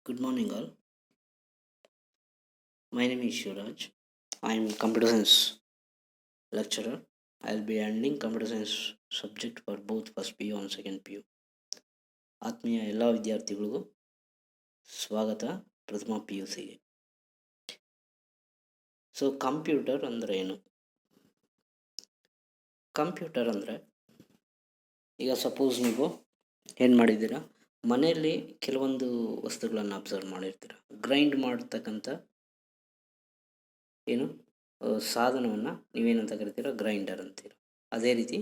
Good morning, all. My name is Shuraj. I am computer science lecturer. I'll be handling computer science subject for both first PU and second PU. ಆತ್ಮೀಯ ಎಲ್ಲ ವಿದ್ಯಾರ್ಥಿಗಳಿಗೂ ಸ್ವಾಗತ ಪ್ರಥಮ PUCಗೆ. So computer ಅಂದರೆ ಏನು? Computer ಅಂದರೆ ಈಗ suppose ನೀವು ಏನು ಮಾಡಿದ್ದೀರಾ, ಮನೆಯಲ್ಲಿ ಕೆಲವೊಂದು ವಸ್ತುಗಳನ್ನು ಅಬ್ಸರ್ವ್ ಮಾಡಿರ್ತೀರ. ಗ್ರೈಂಡ್ ಮಾಡ್ತಕ್ಕಂಥ ಏನು ಸಾಧನವನ್ನು ನೀವೇನಂತ ಕರಿತೀರ? ಗ್ರೈಂಡರ್ ಅಂತೀರ. ಅದೇ ರೀತಿ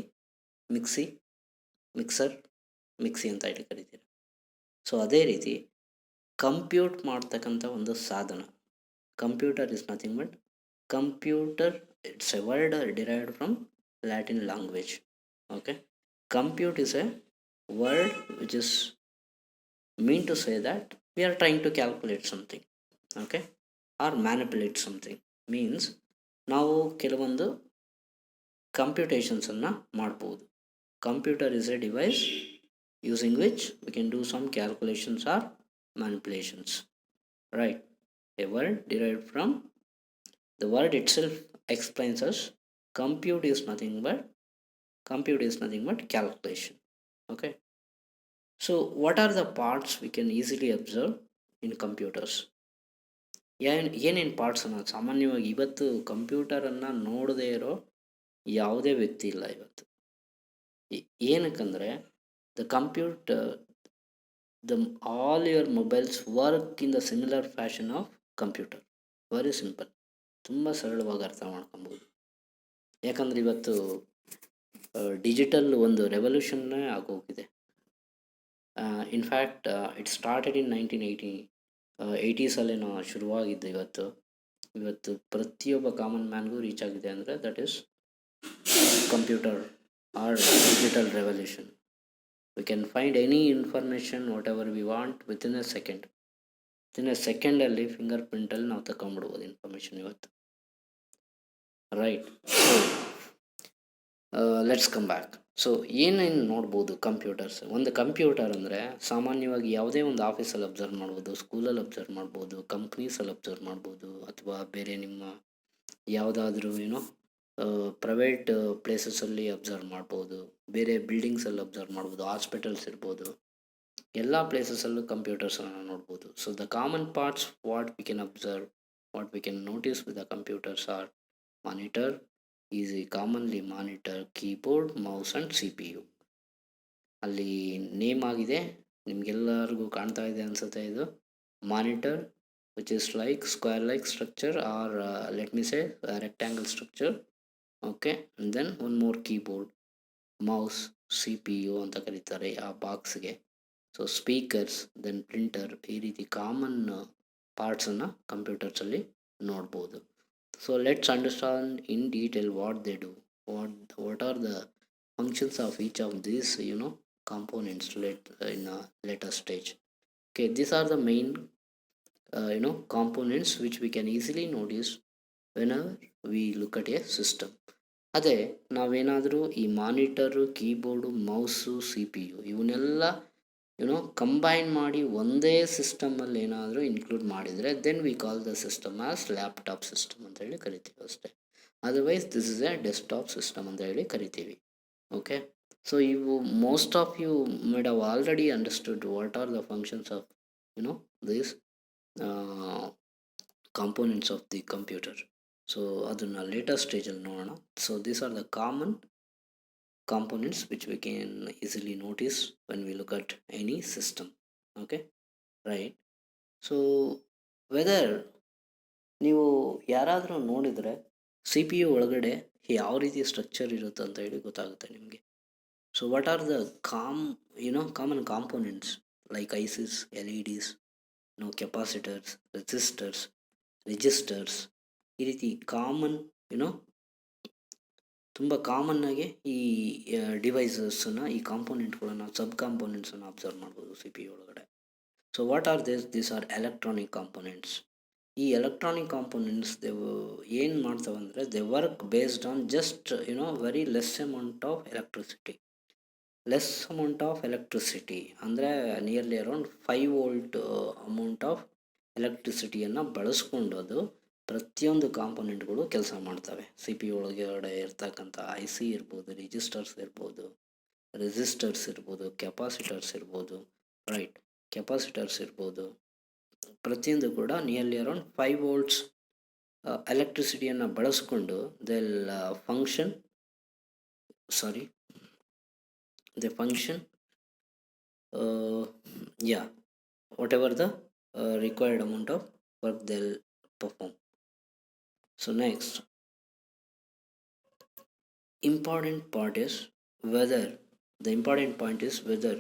ಮಿಕ್ಸರ್ ಅಂತ ಹೇಳಿ ಕರಿತೀರ. ಸೊ ಅದೇ ರೀತಿ ಕಂಪ್ಯೂಟ್ ಮಾಡ್ತಕ್ಕಂಥ ಒಂದು ಸಾಧನ. Computer is nothing but computer. It's a word derived from Latin language. Okay, compute is a word which is mean to say that we are trying to calculate something, okay, or manipulate something. Means ನಾವು ಕೆಲವೊಂದು ಕಂಪ್ಯೂಟೇಷನ್ಸನ್ನು ಮಾಡ್ಬೋದು. Computer is a device using which we can do some calculations or manipulations, right? A word derived from the word itself explains us compute is nothing but calculation. Okay, so what are the parts we can easily observe in computers? ಏನೇನು ಪಾರ್ಟ್ಸನ್ನು ಸಾಮಾನ್ಯವಾಗಿ ಇವತ್ತು ಕಂಪ್ಯೂಟರನ್ನು ನೋಡದೇ ಇರೋ ಯಾವುದೇ ವ್ಯಕ್ತಿ ಇಲ್ಲ ಇವತ್ತು. ಏನಕ್ಕಂದರೆ the computer, all your mobiles work in the similar fashion of computer. Very simple, ತುಂಬ ಸರಳವಾಗಿ ಅರ್ಥ ಮಾಡ್ಕೊಬೋದು. ಯಾಕಂದರೆ ಇವತ್ತು ಡಿಜಿಟಲ್ ಒಂದು ರೆವಲ್ಯೂಷನ್ನೇ ಆಗೋಗಿದೆ. ಇನ್ಫ್ಯಾಕ್ಟ್ ಇಟ್ ಸ್ಟಾರ್ಟೆಡ್ ಇನ್ 1980 ಶುರುವಾಗಿದ್ದು ಇವತ್ತು ಪ್ರತಿಯೊಬ್ಬ ಕಾಮನ್ ಮ್ಯಾನ್ಗೂ ರೀಚ್ ಆಗಿದೆ ಅಂದರೆ that is computer or digital revolution. We can find any information whatever we want within a second. Within a second ಅಲ್ಲಿ ಫಿಂಗರ್ ಪ್ರಿಂಟಲ್ಲಿ ನಾವು ತಗೊಂಡ್ಬಿಡ್ಬೋದು ಇನ್ಫಾರ್ಮೇಷನ್ ಇವತ್ತು, right? So let's come back. So ಏನೇನು ನೋಡ್ಬೋದು ಕಂಪ್ಯೂಟರ್ಸ್? ಒಂದು computer ಅಂದರೆ ಸಾಮಾನ್ಯವಾಗಿ ಯಾವುದೇ ಒಂದು ಆಫೀಸಲ್ಲಿ ಅಬ್ಸರ್ವ್ ಮಾಡ್ಬೋದು, ಸ್ಕೂಲಲ್ಲಿ ಅಬ್ಸರ್ವ್ ಮಾಡ್ಬೋದು, ಕಂಪ್ನೀಸಲ್ಲಿ ಅಬ್ಸರ್ವ್ ಮಾಡ್ಬೋದು, ಅಥವಾ ಬೇರೆ ನಿಮ್ಮ ಯಾವುದಾದ್ರೂ ಪ್ರೈವೇಟ್ ಪ್ಲೇಸಸಲ್ಲಿ ಅಬ್ಸರ್ವ್ ಮಾಡ್ಬೋದು, ಬೇರೆ ಬಿಲ್ಡಿಂಗ್ಸಲ್ಲಿ ಅಬ್ಸರ್ವ್ ಮಾಡ್ಬೋದು, ಹಾಸ್ಪಿಟಲ್ಸ್ ಇರ್ಬೋದು, ಎಲ್ಲ ಪ್ಲೇಸಸಲ್ಲೂ ಕಂಪ್ಯೂಟರ್ಸನ್ನು ನೋಡ್ಬೋದು. So the common parts what we can observe, what we can notice with the computers are monitor, easy commonly monitor, keyboard, mouse and CPU. ಅಲ್ಲಿ ನೇಮ್ ಆಗಿದೆ, ನಿಮಗೆಲ್ಲರಿಗೂ ಕಾಣ್ತಾ ಇದೆ ಅನಿಸುತ್ತೆ. ಇದು monitor which is like square like structure or let me say rectangle structure. Okay, and then one more keyboard, mouse, CPU ಅಂತ ಕರೀತಾರೆ ಆ ಬಾಕ್ಸ್ಗೆ. ಸೊ ಸ್ಪೀಕರ್ಸ್, ದೆನ್ ಪ್ರಿಂಟರ್, ಈ ರೀತಿ ಕಾಮನ್ ಪಾರ್ಟ್ಸನ್ನು ಕಂಪ್ಯೂಟರ್ಸಲ್ಲಿ ನೋಡ್ಬೋದು. So let's understand in detail what they do, what are the functions of each of these components in a later stage. Okay, these are the main components which we can easily notice whenever we look at a system. ಅದೇ ನಾವೇನಾದರೂ ಈ monitor, keyboard, mouse, CPU ಇವನ್ನೆಲ್ಲ combine ಮಾಡಿ ಒಂದೇ ಸಿಸ್ಟಮಲ್ಲಿ ಏನಾದರೂ include ಮಾಡಿದರೆ then we call the system as laptop system ಅಂತ ಹೇಳಿ ಕರಿತೀವಿ ಅಷ್ಟೇ. Otherwise this is a desktop system ಅಂತ ಹೇಳಿ ಕರಿತೀವಿ. ಓಕೆ, ಸೊ ಇವು most of you might have already understood what are the functions of this components of the computer. So ಅದನ್ನು later ಸ್ಟೇಜಲ್ಲಿ ನೋಡೋಣ. So these are the common components which we can easily notice when we look at any system. Okay, right? So whether ನೀವು ಯಾರಾದರೂ ನೋಡಿದರೆ CPU ಒಳಗಡೆ ಯಾವ ರೀತಿ structure ಇರುತ್ತೆ ಅಂತ ಹೇಳಿ ಗೊತ್ತಾಗುತ್ತೆ ನಿಮಗೆ. So what are the common components like ICs, LEDs, capacitors, resistors, ಈ ರೀತಿ ಕಾಮನ್ ತುಂಬ ಕಾಮನ್ನಾಗಿ ಈ ಡಿವೈಸಸ್ಸನ್ನು, ಈ ಕಾಂಪೋನೆಂಟ್ಗಳನ್ನು, ಸಬ್ ಕಾಂಪೋನೆಂಟ್ಸನ್ನು ಅಬ್ಸರ್ವ್ ಮಾಡ್ಬೋದು CPU ಒಳಗಡೆ. So what are these are electronic components. ಈ ಎಲೆಕ್ಟ್ರಾನಿಕ್ ಕಾಂಪೋನೆಂಟ್ಸ್ ಏನು ಮಾಡ್ತವೆ ಅಂದರೆ they work based on just very less amount of electricity. Less amount of electricity ಅಂದರೆ nearly around 5 volt amount of ಎಲೆಕ್ಟ್ರಿಸಿಟಿಯನ್ನು ಬಳಸ್ಕೊಂಡು ಅದು ಪ್ರತಿಯೊಂದು ಕಾಂಪೊನೆಂಟ್ಗಳು ಕೆಲಸ ಮಾಡ್ತವೆ. ಸಿ ಪಿ ಒಳಗಡೆ ಇರ್ತಕ್ಕಂಥ ಐ ಸಿ ಇರ್ಬೋದು, ರಿಜಿಸ್ಟರ್ಸ್ ಇರ್ಬೋದು, ರೆಸಿಸ್ಟರ್ಸ್ ಇರ್ಬೋದು, ಕೆಪಾಸಿಟರ್ಸ್ ಇರ್ಬೋದು, ರೈಟ್, ಕೆಪಾಸಿಟರ್ಸ್ ಇರ್ಬೋದು, ಪ್ರತಿಯೊಂದು ಕೂಡ ನಿಯರ್ಲಿ ಅರೌಂಡ್ 5 ವೋಲ್ಟ್ಸ್ ಎಲೆಕ್ಟ್ರಿಸಿಟಿಯನ್ನು ಬಳಸ್ಕೊಂಡು function sorry they function yeah, whatever the required amount of work they'll perform. So next important part is whether the important point is whether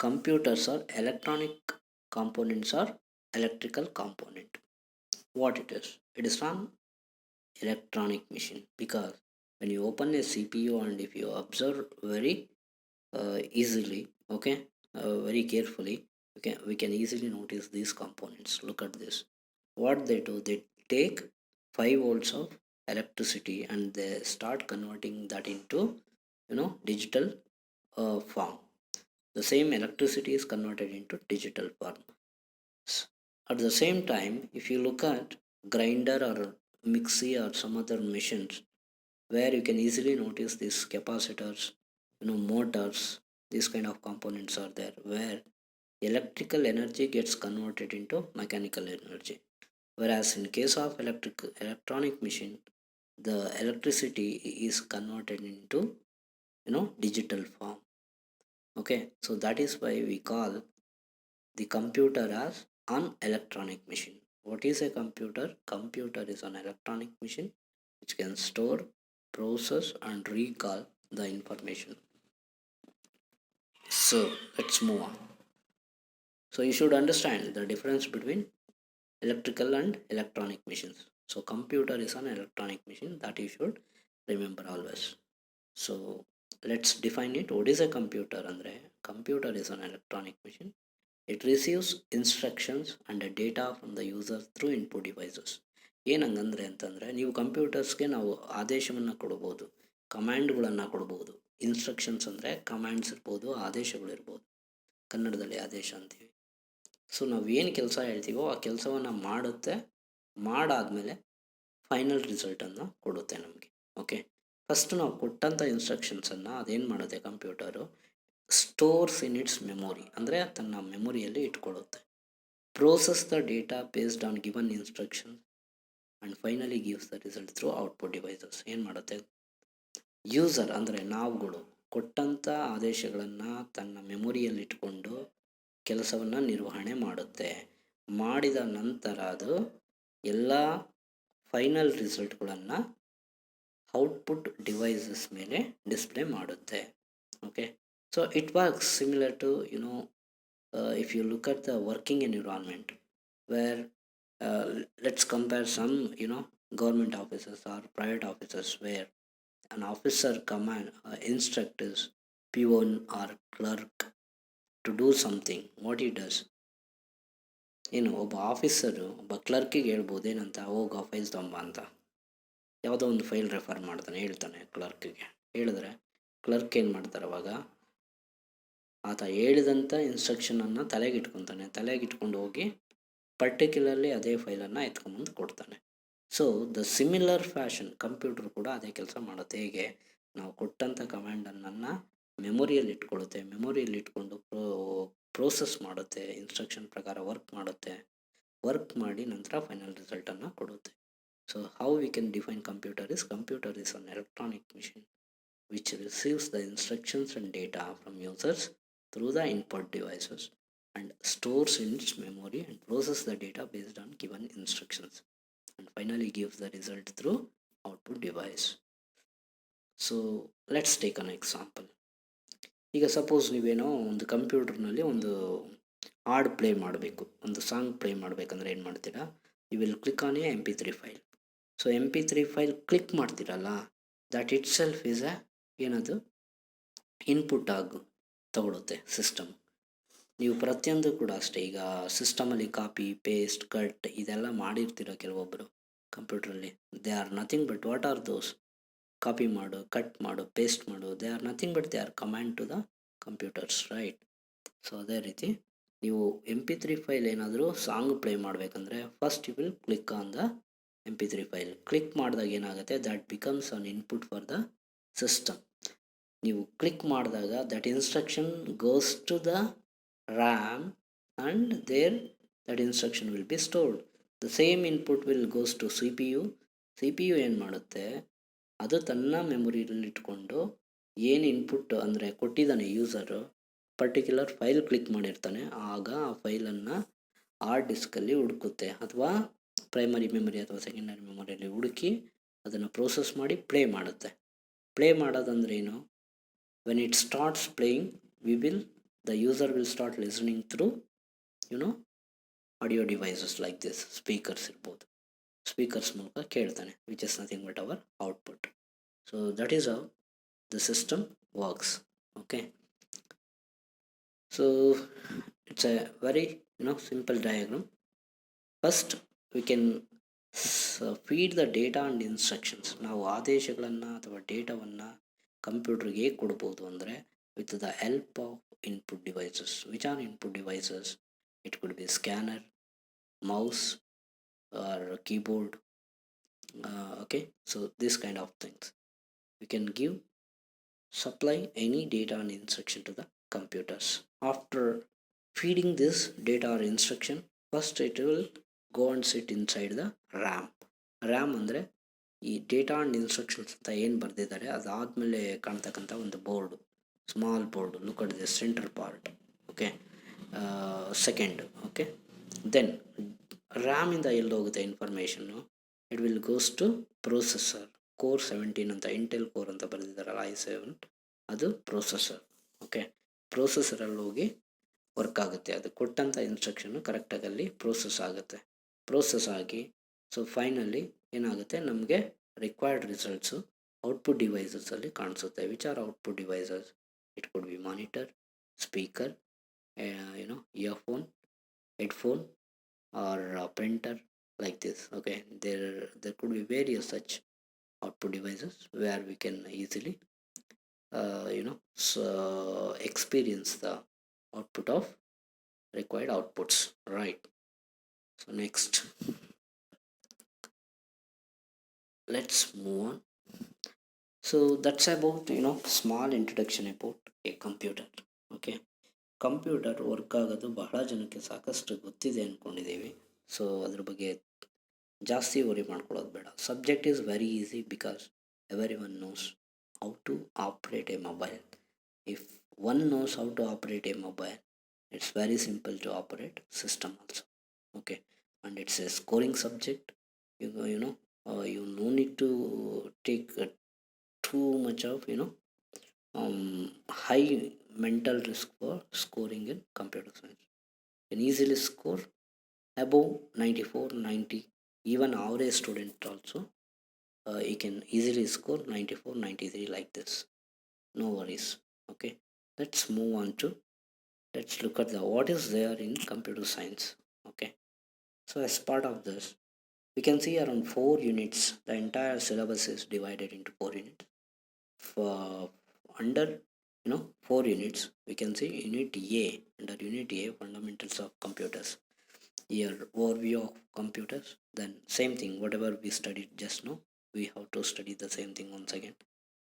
computers are electronic components or electrical component. What it is, it is an electronic machine, because when you open a CPU and if you observe very easily, okay, very carefully, we can easily notice these components. Look at this. What they do, they take 5 volts of electricity and they start converting that into digital form. The same electricity is converted into digital form. At the same time, if you look at grinder or mixie or some other machines where you can easily notice these capacitors, motors, these kind of components are there where electrical energy gets converted into mechanical energy. Whereas in case of electronic machine, the electricity is converted into digital form. Okay, so that is why we call the computer as an electronic machine. What is a computer? Computer is an electronic machine which can store, process and recall the information. So let's move on. So you should understand the difference between electrical and electronic machines. So computer is an electronic machine, that you should remember always. So let's define it. What is a computer? Andre computer is an electronic machine. It receives instructions and data from the user through input devices. ಏನಂಗಂದ್ರೆ ಅಂತಂದರೆ, ನೀವು ಕಂಪ್ಯೂಟರ್ಸ್ಗೆ ನಾವು ಆದೇಶವನ್ನು ಕೊಡ್ಬೋದು, ಕಮ್ಯಾಂಡ್ಗಳನ್ನು ಕೊಡ್ಬೋದು. Instructions ಅಂದರೆ commands ಇರ್ಬೋದು, ಆದೇಶಗಳಿರ್ಬೋದು. ಕನ್ನಡದಲ್ಲಿ ಆದೇಶ ಅಂತೀವಿ. ಸೊ ನಾವು ಏನು ಕೆಲಸ ಹೇಳ್ತೀವೋ ಆ ಕೆಲಸವನ್ನು ಮಾಡುತ್ತೆ, ಮಾಡಾದಮೇಲೆ ಫೈನಲ್ ರಿಸಲ್ಟನ್ನು ಕೊಡುತ್ತೆ ನಮಗೆ. ಓಕೆ, ಫಸ್ಟ್ ನಾವು ಕೊಟ್ಟಂಥ ಇನ್ಸ್ಟ್ರಕ್ಷನ್ಸನ್ನು ಅದೇನು ಮಾಡುತ್ತೆ computer, stores in its memory, ಅಂದರೆ ತನ್ನ ಮೆಮೊರಿಯಲ್ಲಿ ಇಟ್ಕೊಳ್ಳುತ್ತೆ. Process the data based on given instruction and finally gives the result through output devices. ಏನು ಮಾಡುತ್ತೆ, ಯೂಸರ್ ಅಂದರೆ ನಾವುಗಳು ಕೊಟ್ಟಂಥ ಆದೇಶಗಳನ್ನು ತನ್ನ ಮೆಮೊರಿಯಲ್ಲಿ ಇಟ್ಕೊಂಡು ಕೆಲಸವನ್ನು ನಿರ್ವಹಣೆ ಮಾಡುತ್ತೆ. ಮಾಡಿದ ನಂತರ ಅದು ಎಲ್ಲ ಫೈನಲ್ ರಿಸಲ್ಟ್ಗಳನ್ನು ಔಟ್ಪುಟ್ ಡಿವೈಸಸ್ ಮೇಲೆ ಡಿಸ್ಪ್ಲೇ ಮಾಡುತ್ತೆ. Okay, so it works similar to if you look at the working environment where let's compare some government offices or private offices where an officer command instruct his peon or clerk to do something. What he does, ಒಬ್ಬ officer ಒಬ್ಬ ಕ್ಲರ್ಕಿಗೆ ಹೇಳ್ಬೋದು ಏನಂತ, ಹೋಗೋ files ತೊಂಬ ಅಂತ. ಯಾವುದೋ ಒಂದು file refer ಮಾಡ್ತಾನೆ, ಹೇಳ್ತಾನೆ ಕ್ಲರ್ಕಿಗೆ. ಹೇಳಿದ್ರೆ ಕ್ಲರ್ಕ್ ಏನು ಮಾಡ್ತಾರೆ ಅವಾಗ, ಆತ ಹೇಳಿದಂಥ ಇನ್ಸ್ಟ್ರಕ್ಷನನ್ನು ತಲೆಗಿಟ್ಕೊಂಡು ಹೋಗಿ ಪರ್ಟಿಕ್ಯುಲರ್ಲಿ ಅದೇ ಫೈಲನ್ನು ಎತ್ಕೊಂಬಂದು ಕೊಡ್ತಾನೆ. So the similar fashion computer ಕೂಡ ಅದೇ ಕೆಲಸ ಮಾಡುತ್ತೆ. ಹೇಗೆ, ನಾವು ಕೊಟ್ಟಂಥ ಕಮ್ಯಾಂಡನ್ನು ಮೆಮೊರಿಯಲ್ಲಿ ಇಟ್ಕೊಳ್ಳುತ್ತೆ, ಮೆಮೊರಿಯಲ್ಲಿ ಇಟ್ಕೊಂಡು ಪ್ರೋಸೆಸ್ ಮಾಡುತ್ತೆ, ಇನ್ಸ್ಟ್ರಕ್ಷನ್ ಪ್ರಕಾರ ವರ್ಕ್ ಮಾಡುತ್ತೆ, ವರ್ಕ್ ಮಾಡಿ ನಂತರ ಫೈನಲ್ ರಿಸಲ್ಟನ್ನು ಕೊಡುತ್ತೆ. So how we can define computer is an electronic machine which receives the instructions and data from users through the input devices and stores in its memory and processes the data based on given instructions and finally gives the result through output device. So let's take an example. ಈಗ suppose ನೀವೇನೋ ಒಂದು ಕಂಪ್ಯೂಟರ್ನಲ್ಲಿ ಒಂದು ಹಾಡು play ಮಾಡಬೇಕು, ಒಂದು song play ಮಾಡಬೇಕಂದ್ರೆ ಏನು ಮಾಡ್ತೀರಾ, you will click on a MP3 file. So MP3 file click ಮಾಡ್ತೀರಲ್ಲ, ದಟ್ ಇಟ್ ಸೆಲ್ಫ್ ಈಸ್ ಏನದು ಇನ್ಪುಟ್ ಆಗಿ ತಗೊಳುತ್ತೆ ಸಿಸ್ಟಮ್. ನೀವು ಪ್ರತಿಯೊಂದು ಕೂಡ ಅಷ್ಟೇ, ಈಗ ಸಿಸ್ಟಮಲ್ಲಿ ಕಾಪಿ ಪೇಸ್ಟ್ ಕಟ್ ಇದೆಲ್ಲ ಮಾಡಿರ್ತೀರ ಕೆಲವೊಬ್ಬರು ಕಂಪ್ಯೂಟ್ರಲ್ಲಿ. They are nothing but what are those, copy ಮಾಡು, ಕಟ್ ಮಾಡು, ಪೇಸ್ಟ್ ಮಾಡು, they are nothing but they are command to the computers, right? So ಅದೇ ರೀತಿ ನೀವು MP3 ಫೈಲ್ ಏನಾದರೂ ಸಾಂಗ್ ಪ್ಲೇ ಮಾಡಬೇಕಂದ್ರೆ first you will click on the MP3 file. Click ಮಾಡಿದಾಗ ಏನಾಗುತ್ತೆ, that becomes an input for the system. ನೀವು click ಮಾಡಿದಾಗ that instruction goes to the RAM and there that instruction will be stored. The same input will goes to CPU. CPU ಏನು ಮಾಡುತ್ತೆ, ಅದು ತನ್ನ ಮೆಮೊರಿಯಲ್ಲಿ ಇಟ್ಕೊಂಡು ಏನು ಇನ್ಪುಟ್ ಅಂದರೆ ಕೊಟ್ಟಿದ್ದಾನೆ ಯೂಸರು, ಪರ್ಟಿಕ್ಯುಲರ್ ಫೈಲ್ ಕ್ಲಿಕ್ ಮಾಡಿರ್ತಾನೆ, ಆಗ ಆ ಫೈಲನ್ನು ಹಾರ್ಡ್ ಡಿಸ್ಕಲ್ಲಿ ಹುಡುಕುತ್ತೆ, ಅಥವಾ ಪ್ರೈಮರಿ ಮೆಮೊರಿ ಅಥವಾ ಸೆಕೆಂಡರಿ ಮೆಮೊರಿಯಲ್ಲಿ ಹುಡುಕಿ ಅದನ್ನು ಪ್ರೋಸೆಸ್ ಮಾಡಿ ಪ್ಲೇ ಮಾಡುತ್ತೆ. ಪ್ಲೇ ಮಾಡೋದಂದ್ರೆ ಏನು, when it starts playing the user will start listening through audio devices like this, speakers ಇರ್ಬೋದು, ಸ್ಪೀಕರ್ಸ್ ಮೂಲಕ ಕೇಳ್ತಾನೆ, which is nothing but our output. So that is how the system works. Okay, so it's a very simple diagram. First we can feed the data and instructions. ನಾವು ಆದೇಶಗಳನ್ನು ಅಥವಾ ಡೇಟಾವನ್ನು ಕಂಪ್ಯೂಟರ್ಗೆ ಹೇಗೆ ಕೊಡ್ಬೋದು ಅಂದರೆ with the help of input devices. Which are input devices? It could be scanner, mouse or keyboard. Okay, so this kind of things we can supply any data and instruction to the computers. After feeding this data or instruction, first it will go and sit inside the RAM. RAM ಅಂದರೆ ಈ data and instructions ಅಂತ ಏನು ಬರೆದಿದ್ದಾರೆ ಅದಾದಮೇಲೆ ಕಾಣ್ತಕ್ಕಂಥ ಒಂದು board, small board. Look at the centre part. Okay, second. Okay, then ರ್ಯಾಮಿಂದ ಎಲ್ಲಿ ಹೋಗುತ್ತೆ ಇನ್ಫಾರ್ಮೇಷನ್ನು? It will goes to processor. Core 17 ಅಂತ, ಇಂಟೆಲ್ ಕೋರ್ ಅಂತ ಬರೆದಿದ್ದಾರಲ್ಲ, i7, ಅದು ಪ್ರೊಸೆಸರ್. ಓಕೆ, ಪ್ರೊಸೆಸರಲ್ಲಿ ಹೋಗಿ ವರ್ಕ್ ಆಗುತ್ತೆ. ಅದು ಕೊಟ್ಟಂಥ ಇನ್ಸ್ಟ್ರಕ್ಷನ್ನು ಕರೆಕ್ಟಾಗಿ ಅಲ್ಲಿ ಪ್ರೋಸೆಸ್ ಆಗುತ್ತೆ. ಪ್ರೋಸೆಸ್ ಆಗಿ ಸೊ ಫೈನಲಿ ಏನಾಗುತ್ತೆ, ನಮಗೆ ರಿಕ್ವೈರ್ಡ್ ರಿಸಲ್ಟ್ಸು ಔಟ್ಪುಟ್ ಡಿವೈಸಸಲ್ಲಿ ಕಾಣಿಸುತ್ತೆ. Which are output devices? It could be monitor, speaker, earphone, headphone or printer, like this. Okay, there could be various such output devices where we can easily experience the output of required outputs, right? So next let's move on. So that's about small introduction about a computer. Okay, computer work ಆಗೋದು ಬಹಳ ಜನಕ್ಕೆ ಸಾಕಷ್ಟು ಗೊತ್ತಿದೆ ಅಂದ್ಕೊಂಡಿದ್ದೀವಿ. So ಅದ್ರ ಬಗ್ಗೆ ಜಾಸ್ತಿ worry ಮಾಡ್ಕೊಳ್ಳೋದು ಬೇಡ. Subject is very easy because every one knows how to operate a mobile. If one knows how to operate a mobile, it's very simple to operate system also. Okay, and it's a scoring subject. you no need to take too much of high mental risk for scoring in computer science. You can easily score above 94, 90. Even average student also you can easily score 94, 93 like this. No worries. Okay, let's move on to, let's look at what is there in computer science. Okay, so as part of this we can see around 4 units. The entire syllabus is divided into 4 units. For under 4 units we can see unit A. Under unit A, fundamentals of computers. Here overview of computers. Then same thing, whatever we studied just now, we have to study the same thing once again.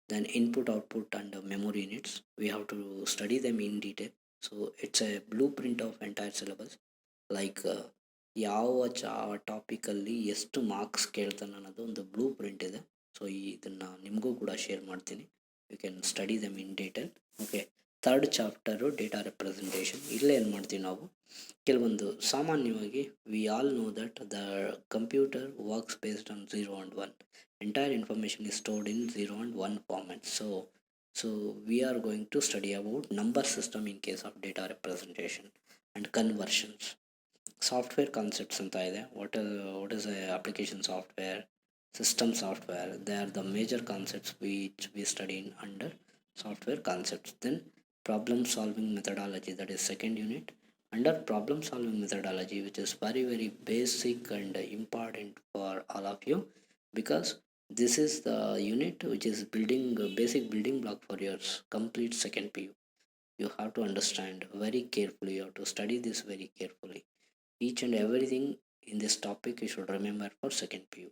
Then input, output and memory units, we have to study them in detail. So it's a blueprint of entire syllabus, like ಯಾವ ಟಾಪಿಕಲ್ಲಿ ಎಷ್ಟು marks ಕೇಳ್ತಾನೆ ಅನ್ನೋದು ಒಂದು blue print ಇದೆ. So ಇದನ್ನು ನಿಮಗೂ ಕೂಡ share ಮಾಡ್ತೀನಿ. You can study them in detail. Okay, third chapter data representation. ಇಲ್ಲೇ ಏನು ಮಾಡ್ತೀವಿ ನಾವು, ಕೆಲವೊಂದು ಸಾಮಾನ್ಯವಾಗಿ we all know that the computer works based on 0 and 1. Entire information is stored in 0 and 1 format. So we are going to study about number system in case of data representation and conversions. Software concepts ಅಂತ ಇದೆ. What is application software, system software, they are the major concepts which we study in under software concepts. Then problem solving methodology, that is second unit. Under problem solving methodology, which is very very basic and important for all of you, because this is the unit which is building basic building block for your complete second PU. You have to understand very carefully, you have to study this very carefully. Each and everything in this topic you should remember for second PU.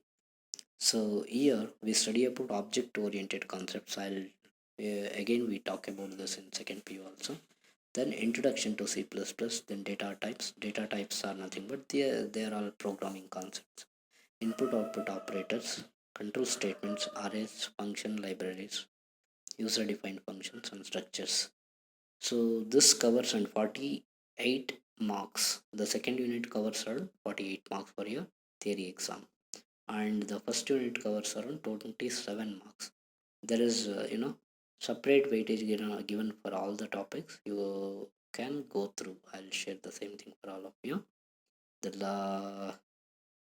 So here we study about object oriented concepts. I'll again we talk about this in second PU also. Then introduction to C++, then data types. Data types are nothing but they are all programming concepts. Input output operators, control statements, arrays, function libraries, user defined functions and structures. So this covers on 48 marks. The second unit covers around 48 marks for your theory exam, and the first unit covers around 27 marks. There is separate weightage given for all the topics. You can go through. I'll share the same thing for all of you. The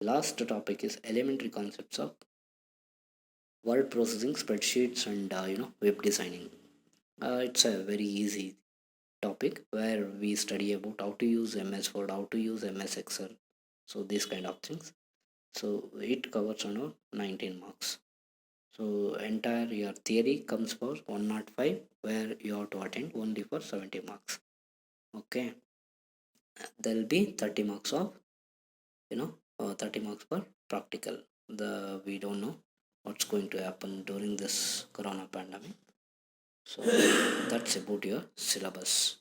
last topic is elementary concepts of word processing, spreadsheets, and web designing. It's a very easy topic where we study about how to use MS Word, how to use MS Excel, so these kind of things. So it covers 19 marks. So entire your theory comes for 105, where you have to attend only for 70 marks. Okay, there will be 30 marks of 30 marks for practical. The We don't know what's going to happen during this corona pandemic. So that's about your syllabus.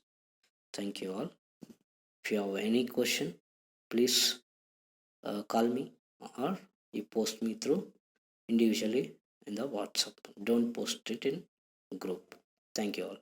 Thank you all. If you have any question, please call me, or you post me through individually in the WhatsApp. Don't post it in group. Thank you all.